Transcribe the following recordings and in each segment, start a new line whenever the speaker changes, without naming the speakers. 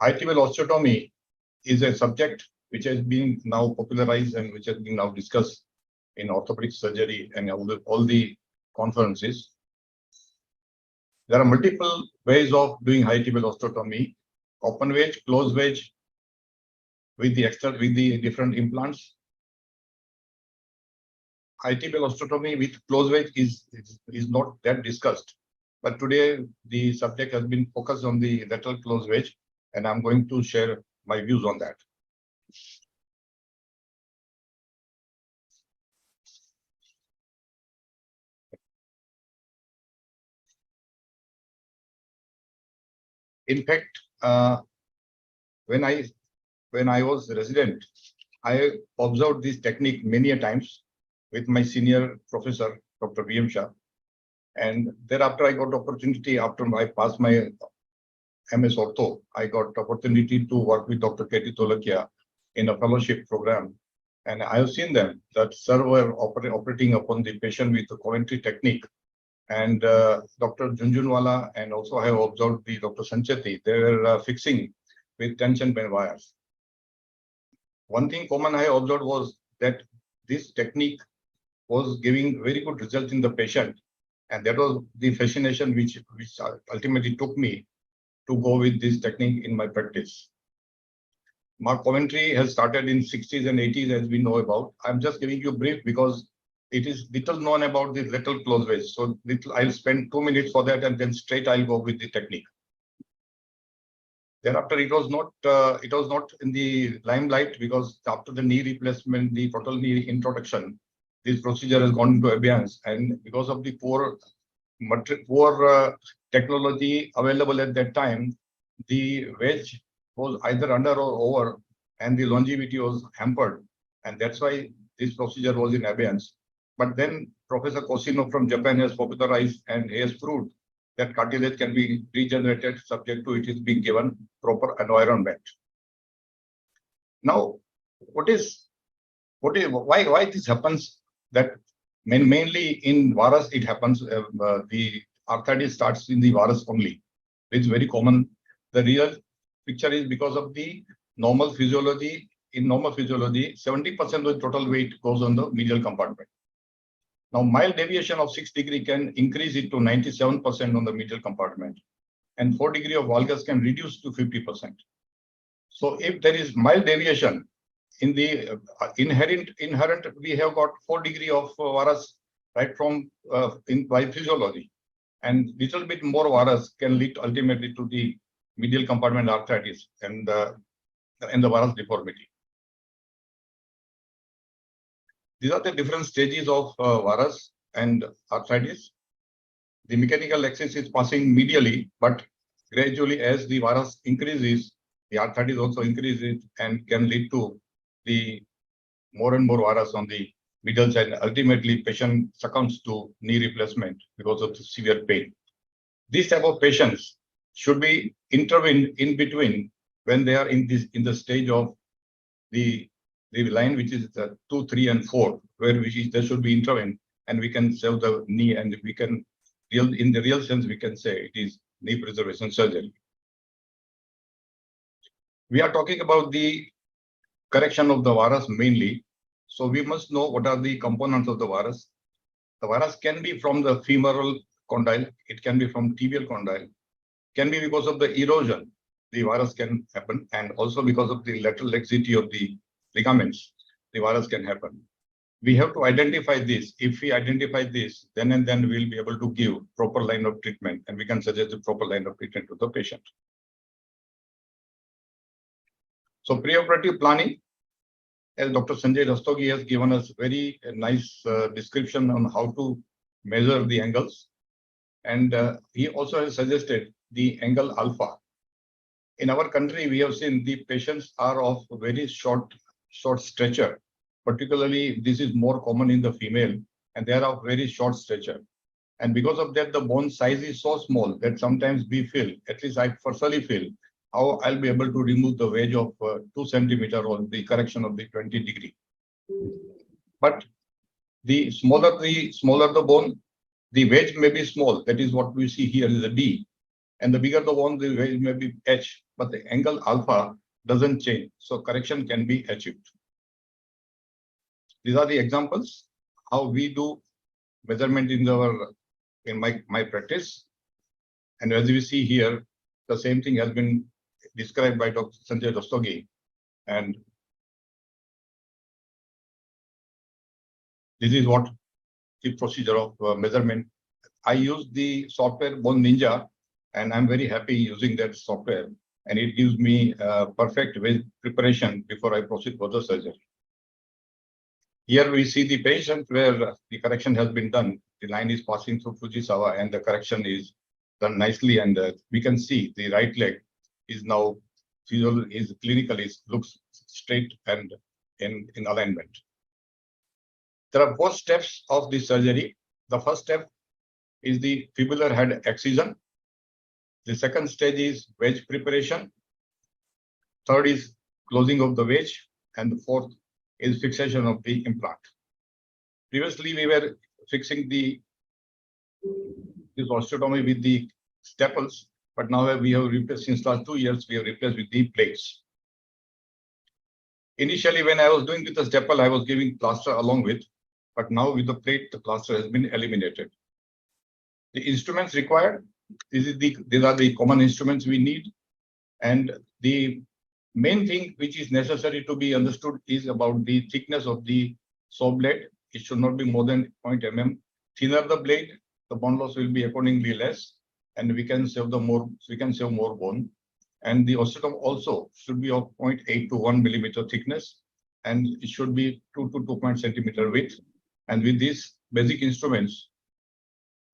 High-level osteotomy is a subject which has been now popularized and which has been now discussed in orthopedic surgery and all the conferences. There are multiple ways of doing high-level osteotomy: open wedge, closed wedge, with the different implants. High-level osteotomy with closed wedge is not that discussed, but today the subject has been focused on the lateral closed wedge, and I'm going to share my views on that. In fact, when I was a resident, I observed this technique many a times with my senior professor, Dr. B.M. Shah. And thereafter, I got opportunity, after I passed my MS Ortho, I got opportunity to work with Dr. K.T. Tolakia in a fellowship program. And I have seen them that sir were operating upon the patient with the Coventry technique. And Dr. Junjunwala, and also I have observed the Dr. Sancheti, they were fixing with tension band wires. One thing common I observed was that this technique was giving very good result in the patient. And that was the fascination which ultimately took me to go with this technique in my practice. My Coventry has started in 60s and 80s, as we know about. I'm just giving you a brief because it is little known about the lateral closed wedge. So I'll spend 2 minutes for that, and then straight I'll go with the technique. Thereafter, it was not in the limelight because after the knee replacement, the total knee introduction, this procedure has gone into abeyance, and because of the poor technology available at that time, the wedge was either under or over, and the longevity was hampered, and that's why this procedure was in abeyance. But then Professor Cosino from Japan has popularized, and he has proved that cartilage can be regenerated subject to it is being given proper environment. Now, why this happens? That mainly in varus it happens. The arthritis starts in the varus only. It's very common. The real picture is because of the normal physiology. In normal physiology, 70% of the total weight goes on the medial compartment. Now, mild deviation of 6 degrees can increase it to 97% on the medial compartment, and 4 degrees of valgus can reduce to 50%. So, if there is mild deviation in the inherent, we have got 4 degrees of varus right from by physiology, and little bit more varus can lead ultimately to the medial compartment arthritis and the varus deformity. These are the different stages of varus and arthritis. The mechanical axis is passing medially, but gradually as the varus increases, the arthritis also increases and can lead to the more and more varus on the middle side. Ultimately, patient succumbs to knee replacement because of the severe pain. These type of patients should be intervened in between when they are in the stage of the line, which is 2, 3, and 4, where they should be intervened, and we can save the knee, and we can in the real sense we can say it is knee preservation surgery. We are talking about the correction of the varus mainly, so we must know what are the components of the varus. The varus can be from the femoral condyle, it can be from tibial condyle, can be because of the erosion, the varus can happen, and also because of the lateral laxity of the ligaments, the varus can happen. We have to identify this. If we identify this, then we'll be able to give proper line of treatment, and we can suggest the proper line of treatment to the patient. So preoperative planning, as Dr. Sanjay Rastogi has given us very nice description on how to measure the angles, and he also has suggested the angle alpha. In our country, we have seen the patients are of very short stature. Particularly, this is more common in the female, and they are of very short stature. And because of that, the bone size is so small that sometimes we feel, at least I personally feel, how I'll be able to remove the wedge of 2 centimeter or the correction of the 20 degree. But the smaller the bone, the wedge may be small. That is what we see here is a D. and the bigger the bone, the wedge may be H, but the angle alpha doesn't change. So correction can be achieved. These are the examples how we do measurement in my practice. And as we see here, the same thing has been described by Dr. Sanjay Rastogi. And this is what the procedure of measurement. I use the software Bone Ninja, and I'm very happy using that software. And it gives me perfect wedge preparation before I proceed for the surgery. Here we see the patient where the correction has been done. The line is passing through Fujisawa and the correction is done nicely. And we can see the right leg is now clinically looks straight and in alignment. There are 4 steps of the surgery. The first step is the fibular head excision. The second stage is wedge preparation. Third is closing of the wedge. And the fourth is fixation of the implant. Previously, we were fixing this osteotomy with the staples, but now we have replaced, since last 2 years, we have replaced with the plates. Initially, when I was doing with the staple, I was giving plaster along with, but now with the plate, the plaster has been eliminated. The instruments required, these are the common instruments we need. And the main thing which is necessary to be understood is about the thickness of the saw blade. It should not be more than 0.0 mm. Thinner the blade, the bone loss will be accordingly less, and we can save more bone. And the osteotomy also should be of 0.8 to 1 millimeter thickness, and it should be 2 to 2 centimeter width. And with these basic instruments,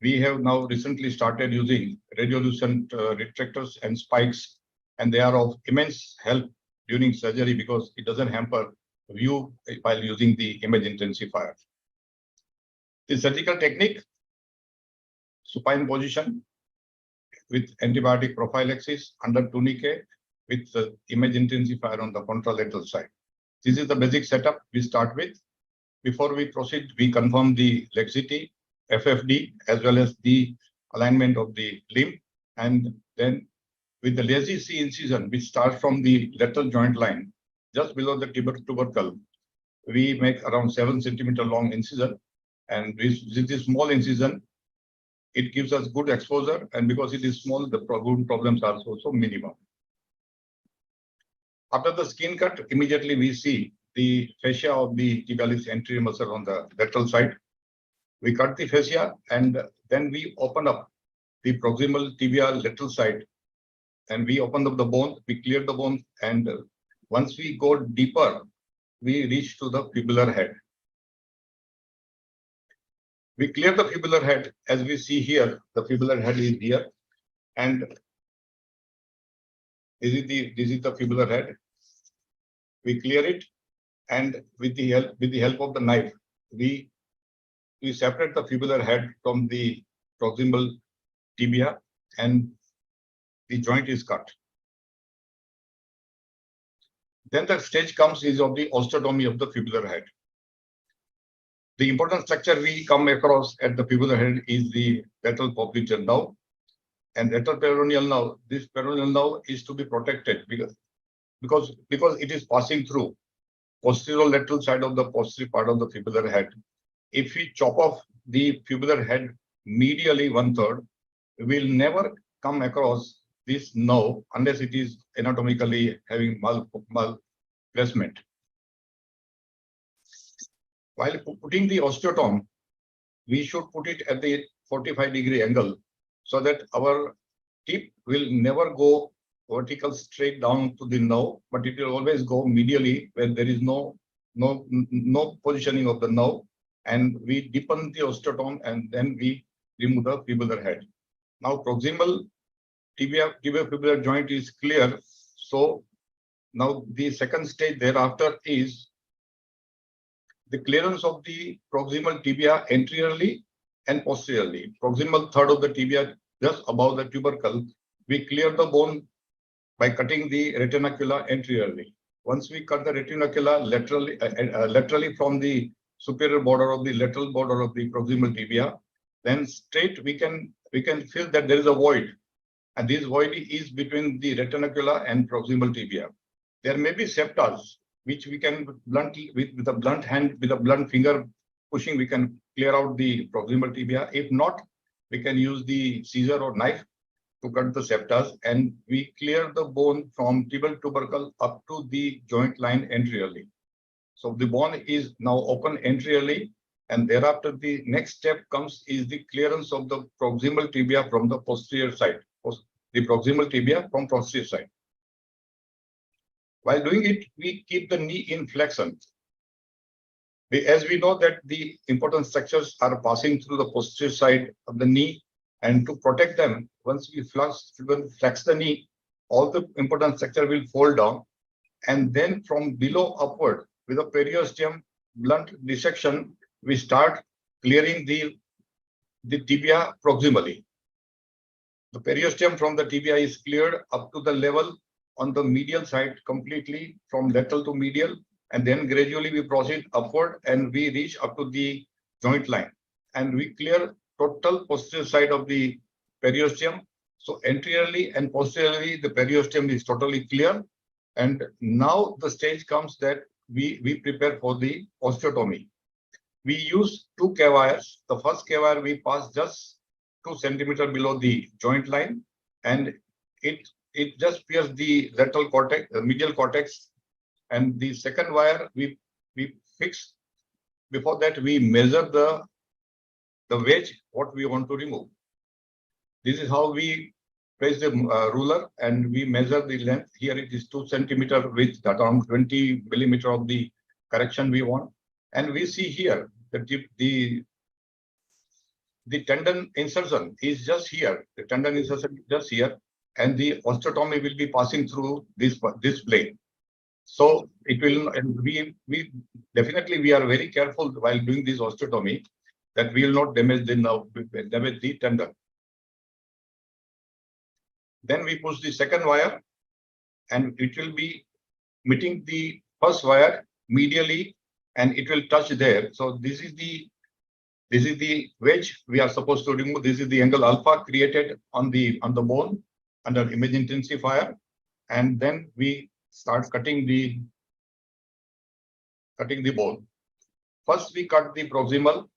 we have now recently started using radiolucent retractors and spikes, and they are of immense help during surgery because it doesn't hamper view while using the image intensifier. The surgical technique, supine position with antibiotic prophylaxis under tourniquet with the image intensifier on the contralateral side. This is the basic setup we start with. Before we proceed, we confirm the laxity, FFD, as well as the alignment of the limb. And then with the lazy C incision, which starts from the lateral joint line, just below the tubercle, we make around 7 centimeter long incision. And with this small incision, it gives us good exposure. And because it is small, the problems are also minimal. After the skin cut, immediately we see the fascia of the tibialis anterior muscle on the lateral side. We cut the fascia and then we open up the proximal tibia lateral side. And we open up the bone, we clear the bone, and once we go deeper, we reach to the fibular head. We clear the fibular head, as we see here, the fibular head is here, and this is the fibular head. We clear it, and with the help of the knife, we separate the fibular head from the proximal tibia, and the joint is cut. Then the stage comes is of the osteotomy of the fibular head. The important structure we come across at the fibular head is the lateral popliteal nerve. And lateral peroneal nerve, this peroneal nerve is to be protected because it is passing through posterior lateral side of the posterior part of the fibular head. If we chop off the fibular head medially 1/3, we will never come across this nerve unless it is anatomically having mal placement. While putting the osteotome, we should put it at the 45-degree angle so that our tip will never go vertical straight down to the nerve, but it will always go medially when there is no positioning of the nerve, and we deepen the osteotome and then we remove the fibular head. Now proximal tibia fibular joint is clear. So now the second stage thereafter is the clearance of the proximal tibia anteriorly and posteriorly. Proximal third of the tibia just above the tubercle, we clear the bone by cutting the retinacula anteriorly. Once we cut the retinacula laterally from the superior border of the lateral border of the proximal tibia, then straight we can feel that there is a void and this void is between the retinaculum and proximal tibia. There may be septas which we can blunt with a blunt hand, with a blunt finger pushing, we can clear out the proximal tibia. If not, we can use the scissor or knife to cut the septas, and we clear the bone from tibial tubercle up to the joint line anteriorly. So the bone is now open anteriorly, and thereafter the next step comes is the clearance of the proximal tibia from the posterior side, the proximal tibia from posterior side. While doing it, we keep the knee in flexion. As we know that the important structures are passing through the posterior side of the knee, and to protect them, once we flex the knee, all the important structure will fall down, and then from below upward, with a periosteum blunt dissection, we start clearing the tibia proximally. The periosteum from the tibia is cleared up to the level on the medial side completely, from lateral to medial, and then gradually we proceed upward and we reach up to the joint line, and we clear total posterior side of the periosteum. So anteriorly and posteriorly, the periosteum is totally clear, and now the stage comes that we prepare for the osteotomy. We use two K-wires. The first K-wire we pass just 2 centimeters below the joint line, and it just pierces the lateral cortex, medial cortex. And the second wire we fix. Before that, we measure the wedge what we want to remove. This is how we place the ruler, and we measure the length. Here it is 2 centimeters with around 20 millimeters of the correction we want. And we see here that the tendon insertion is just here. The tendon insertion is just here, and the osteotomy will be passing through this plane. So it will, and we definitely we are very careful while doing this osteotomy that we will not damage the tendon. Then we push the second wire, and it will be meeting the first wire medially, and it will touch there. So this is the wedge we are supposed to remove. This is the angle alpha created on the bone under image intensifier, and then we start cutting the bone. First, we cut the proximal.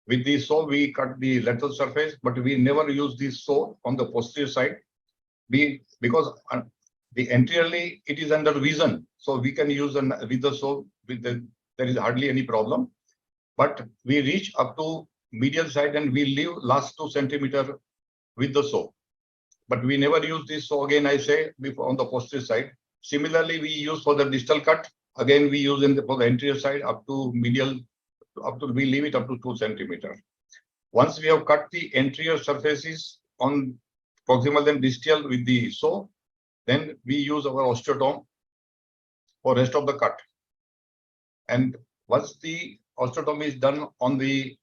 With the saw, we cut the lateral surface, but we never use the saw on the posterior side. Because the anteriorly it is under vision, so we can use with the saw. There is hardly any problem. But we reach up to medial side and we leave last 2 centimeters with the saw. But we never use this saw again, I say, before on the posterior side. Similarly, we use for the distal cut. Again, we use for the anterior side up to medial, we leave it up to 2 centimeters. Once we have cut the anterior surfaces on proximal and distal with the saw, then we use our osteotome for rest of the cut. And once the osteotomy is done on the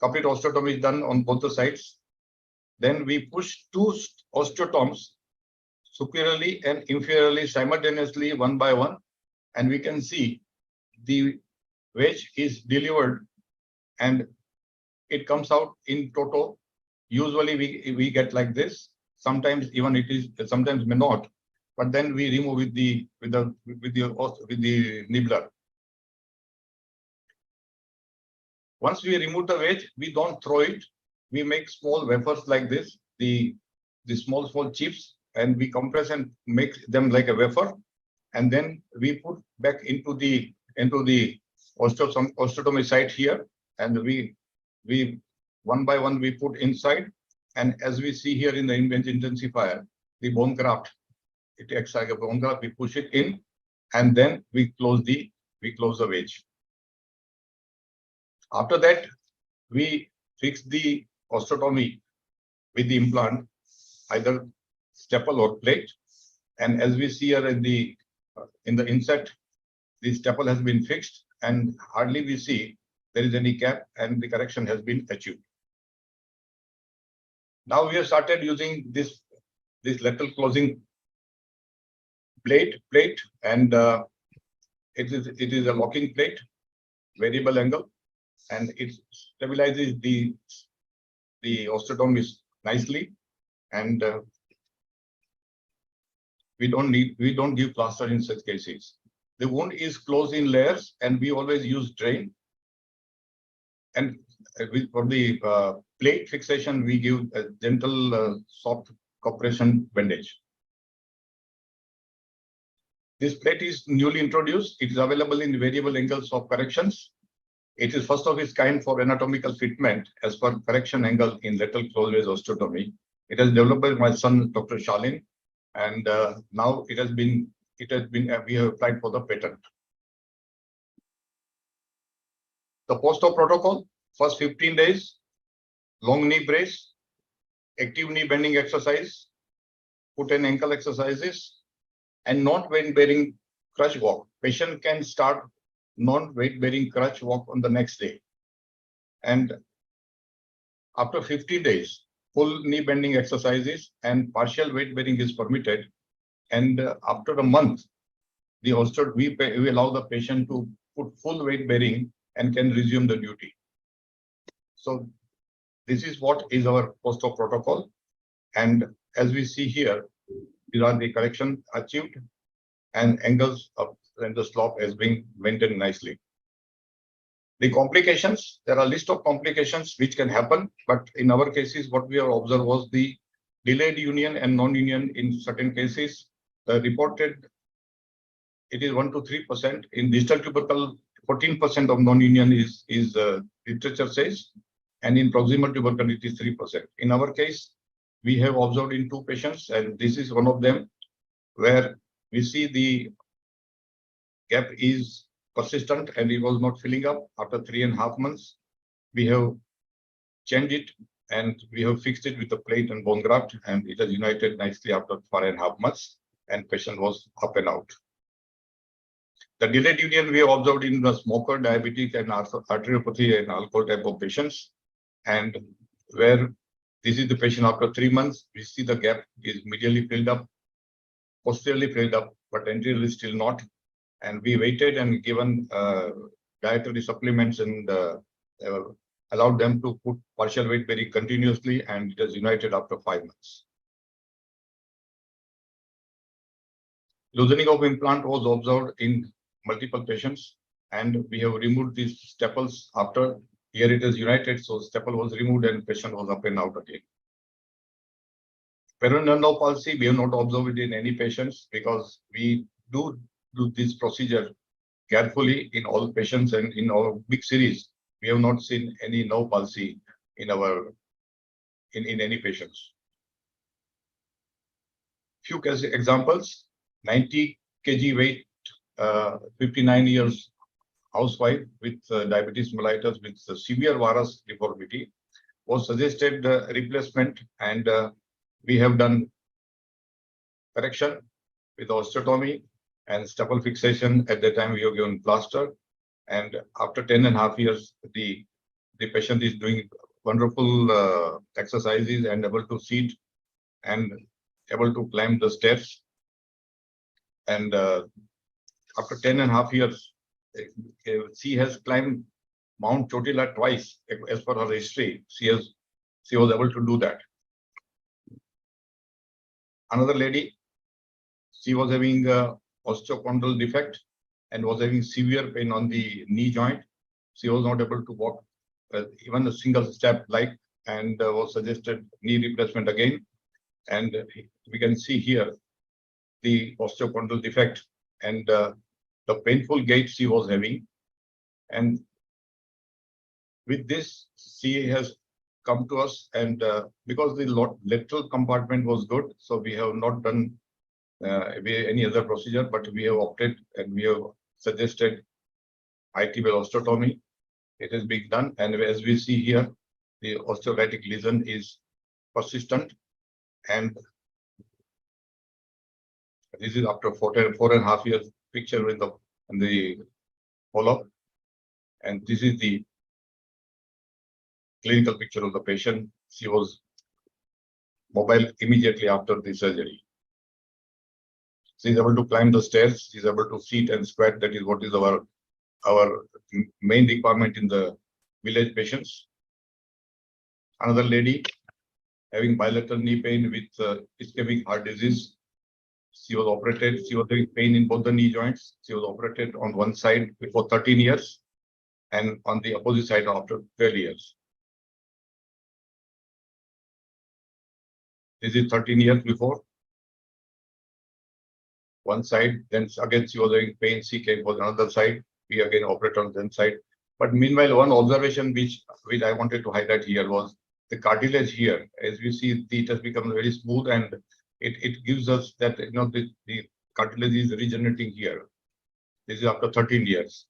complete osteotomy is done on both the sides, then we push 2 osteotomes superiorly and inferiorly simultaneously, one by one, and we can see the wedge is delivered and it comes out in toto. Usually we get like this. Sometimes even it is, sometimes may not, but then we remove with the nibbler. Once we remove the wedge, we don't throw it. We make small wafers like this, the small chips, and we compress and make them like a wafer, and then we put back into the osteotomy site here, and we one by one we put inside, and as we see here in the image intensifier, the bone graft, it acts like a bone graft. We push it in, and then we close the wedge. After that, we fix the osteotomy with the implant, either staple or plate. And as we see here in the inset, the staple has been fixed, and hardly we see there is any gap, and the correction has been achieved. Now we have started using this lateral closing plate, and it is a locking plate, variable angle, and it stabilizes the osteotomy nicely. and we don't give plaster in such cases. The wound is closed in layers, and we always use drain. And for the plate fixation, we give a gentle, soft compression bandage. This plate is newly introduced. It is available in variable angles of corrections. It is first of its kind for anatomical fitment as per correction angle in lateral closed wedge osteotomy. It has developed by my son, Dr. Shalin, and now we have applied for the patent. The post-op protocol: first 15 days, long knee brace, active knee bending exercise, foot and ankle exercises, and non-weight-bearing crutch walk. Patient can start non-weight-bearing crutch walk on the next day. And after 50 days, full knee bending exercises and partial weight bearing is permitted. And after a month, we allow the patient to put full weight bearing and can resume the duty. So this is what is our post-op protocol. And as we see here, these are the correction achieved, and angles of and the slope has been maintained nicely. The complications, there are a list of complications which can happen, but in our cases, what we have observed was the delayed union and non-union in certain cases. Reported, it is 1 to 3%. In distal tubercle, 14% of non-union is literature says, and in proximal tubercle, it is 3%. In our case, we have observed in 2 patients, and this is one of them, where we see the gap is persistent and it was not filling up. After 3.5 months, we have changed it and we have fixed it with the plate and bone graft, and it has united nicely after 4.5 months, and patient was up and out. The delayed union we have observed in the smoker, diabetic, and arteriopathy and alcohol type of patients, and where this is the patient after 3 months, we see the gap is medially filled up, posteriorly filled up, but anteriorly still not. And we waited and given dietary supplements and allowed them to put partial weight bearing continuously, and it has united after 5 months. Loosening of implant was observed in multiple patients, and we have removed these staples after. Here it is united, so staple was removed and patient was up and out again. Peroneal nerve palsy, we have not observed it in any patients because we do this procedure carefully in all patients, and in our big series, we have not seen any nerve palsy in any patients. Few case examples: 90 kg weight, 59 years housewife with diabetes mellitus with severe varus deformity was suggested replacement, and we have done correction with osteotomy and staple fixation. At that time, we have given plaster, and after 10.5 years, the patient is doing wonderful exercises and able to sit and able to climb the stairs. And after 10.5 years, she has climbed Mount Chotila twice. As per her history, she was able to do that. Another lady, she was having osteochondral defect and was having severe pain on the knee joint. She was not able to walk even a single step, and was suggested knee replacement again. And we can see here the osteochondral defect and the painful gait she was having. And with this, she has come to us, and because the lateral compartment was good, so we have not done any other procedure, but we have opted and we have suggested ITBL osteotomy. It is being done, and as we see here, the osteolytic lesion is persistent, and this is after 4.5 years picture in the follow-up, and this is the clinical picture of the patient. She was mobile immediately after the surgery. She is able to climb the stairs. She is able to sit and squat. That is what is our main requirement in the village patients. Another lady, having bilateral knee pain with ischemic heart disease. She was operated. She was having pain in both the knee joints. She was operated on one side before 13 years and on the opposite side after 12 years. This is 13 years before. One side, then again she was having pain. She came for another side. We again operated on one side. But meanwhile, one observation which I wanted to highlight here was the cartilage here. As we see, it has become very smooth, and it gives us that the cartilage is regenerating here. This is after 13 years.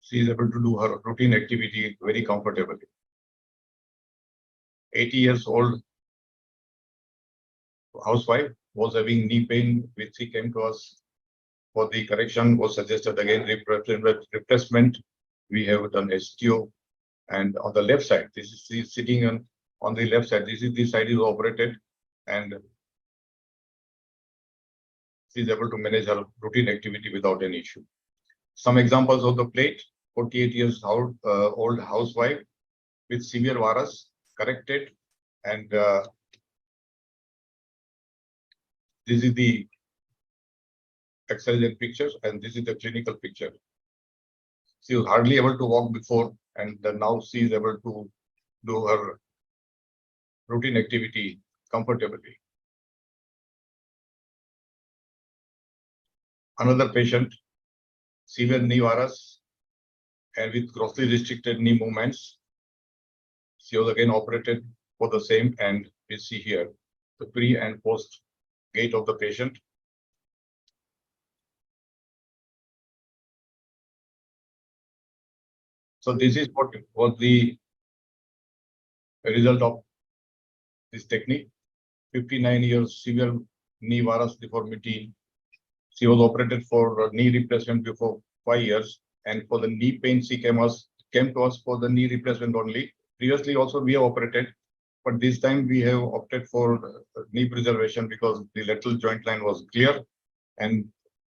She is able to do her routine activity very comfortably. 80 years old housewife was having knee pain, which she came to us for the correction, was suggested again replacement. We have done HTO, and on the left side, this is she's sitting on the left side. This side is operated, and she's able to manage her routine activity without any issue. Some examples of the plate: 48 years old housewife with severe varus, corrected, and this is the exercise pictures, and this is the clinical picture. She was hardly able to walk before, and now she is able to do her routine activity comfortably. Another patient, severe knee varus and with grossly restricted knee movements. She was again operated for the same, and we see here the pre and post gait of the patient. So this is what was the result of this technique. 59 years severe knee varus deformity. She was operated for knee replacement before 5 years, and for the knee pain she came to us for the knee replacement only. Previously also we have operated, but this time we have opted for knee preservation because the lateral joint line was clear, and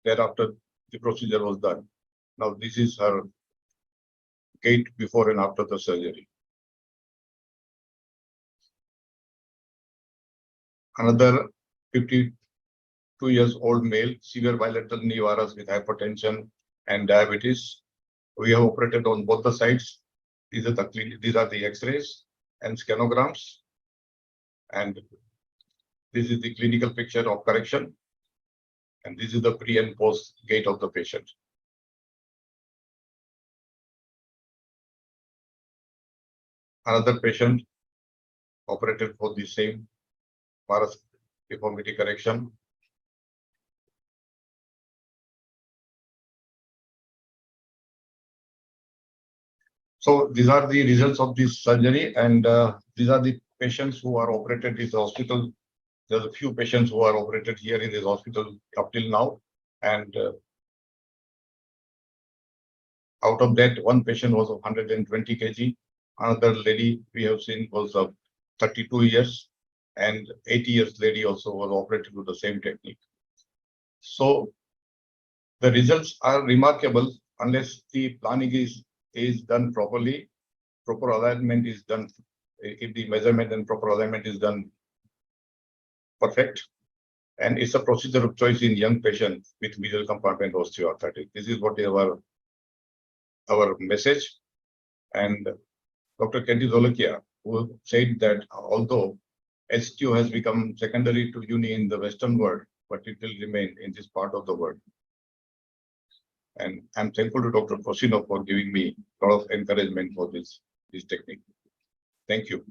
thereafter the procedure was done. Now this is her gait before and after the surgery. Another 52 years old male, severe bilateral knee varus with hypertension and diabetes. We have operated on both the sides. These are the X-rays and scanograms, and this is the clinical picture of correction, and this is the pre and post gait of the patient. Another patient operated for the same varus deformity correction. So these are the results of this surgery, and these are the patients who are operated in this hospital. There's a few patients who are operated here in this hospital up till now, and out of that, one patient was of 120 kg. Another lady we have seen was of 32 years, and 80 years lady also was operated with the same technique. So the results are remarkable unless the planning is done properly, proper alignment is done. If the measurement and proper alignment is done perfect, and it's a procedure of choice in young patients with medial compartment osteoarthritis. This is what is our message. And Dr. Kenty Zolokia, who said that although HTO has become secondary to uni in the Western world, but it will remain in this part of the world. And I'm thankful to Dr. Prosino for giving me a lot of encouragement for this technique. Thank you.